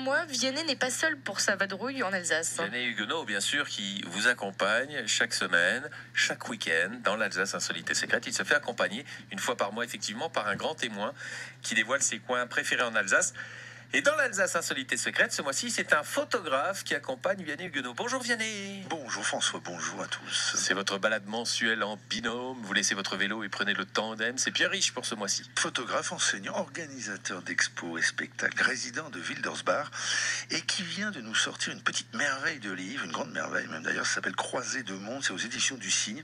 moi, Vianney n'est pas seul pour sa vadrouille en Alsace. Vianney Huguenot, bien sûr, qui vous accompagne chaque semaine, chaque week-end, dans l'Alsace insolite et secrète. Il se fait accompagner une fois par mois, effectivement, par un grand témoin qui dévoile ses coins préférés en Alsace. Et dans l'Alsace insolite et secrète, ce mois-ci, c'est un photographe qui accompagne Vianney Huguenot. Bonjour Vianney. Bonjour François, bonjour à tous. C'est votre balade mensuelle en binôme. Vous laissez votre vélo et prenez le tandem. C'est Pierre Riche pour ce mois-ci. Photographe, enseignant, organisateur d'expos et spectacles, résident de Wildersbach et qui vient de nous sortir une petite merveille de livre, une grande merveille même d'ailleurs, ça s'appelle Croisée de monde, c'est aux éditions du Cygne.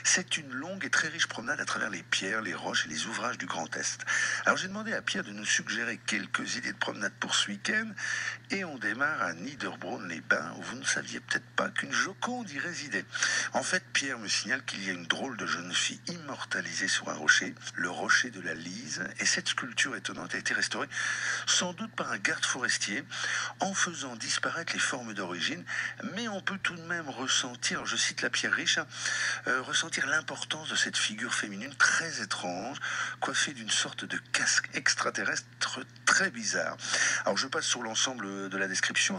C'est une longue et très riche promenade à travers les pierres, les roches et les ouvrages du Grand Est. Alors j'ai demandé à Pierre de nous suggérer quelques idées de promenade pour ce week-end et on démarre à Niederbronn-les-Bains où vous ne saviez peut-être pas qu'une Joconde y résidait. En fait, Pierre me signale qu'il y a une drôle de jeune fille immortalisée sur un rocher, le rocher de la Lise, et cette sculpture étonnante a été restaurée sans doute par un garde forestier en faisant disparaître les formes d'origine, mais on peut tout de même ressentir, je cite la Pierre Riche, ressentir l'importance de cette figure féminine très étrange, coiffée d'une sorte de casque extraterrestre très bizarre. Alors je passe sur l'ensemble de la description,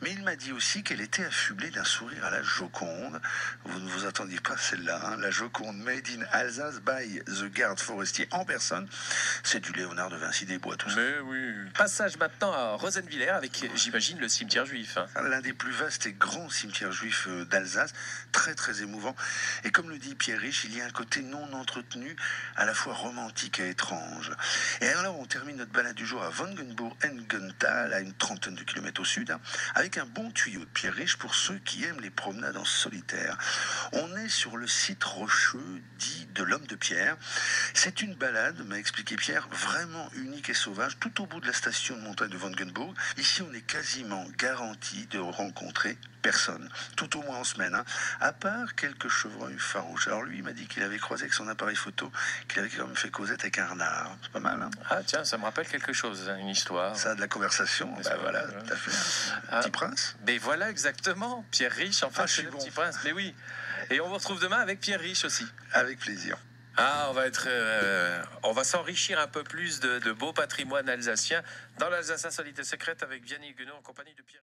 mais il m'a dit aussi qu'elle était affublée d'un sourire à la Joconde. Vous ne vous attendiez pas à celle-là, la Joconde made in Alsace by the garde forestier en personne. C'est du Léonard de Vinci des Bois, tout ça. Mais oui. Passage maintenant à Rosenwiller avec, j'imagine, le cimetière juif. L'un des plus vastes et grands cimetières juifs d'Alsace, très très émouvant. Et comme le dit Pierre Riche, il y a un côté non entretenu, à la fois romantique et étrange. Et alors on termine notre balade du jour à Wangenburg-Engenthal, à une trentaine de kilomètres au sud, avec un bon tuyau de Pierre Riche pour ceux qui aiment les promenades en solitaire. On est sur le site rocheux dit de l'Homme de Pierre. C'est une balade, m'a expliqué Pierre, vraiment unique et sauvage, tout au bout de la station de montagne de Wangenburg. Ici, on est quasiment garanti de rencontrer personne, tout au moins en semaine, à part quelques chevreuils farouches. Alors lui, il m'a dit qu'il avait croisé avec son appareil photo, qu'il avait quand même fait causette avec un renard. C'est pas mal, Ah tiens, ça me rappelle quelque chose, une histoire. Ça a de la conversation, voilà, tout à fait. Petit Prince. Mais voilà, exactement, Pierre Riche, enfin, c'est le Petit Prince, mais oui. Et on vous retrouve demain avec Pierre Riche aussi. Avec plaisir. On va s'enrichir un peu plus de beaux patrimoines alsaciens dans l'Alsace insolite et secrète avec Vianney Huguenot en compagnie de Pierre.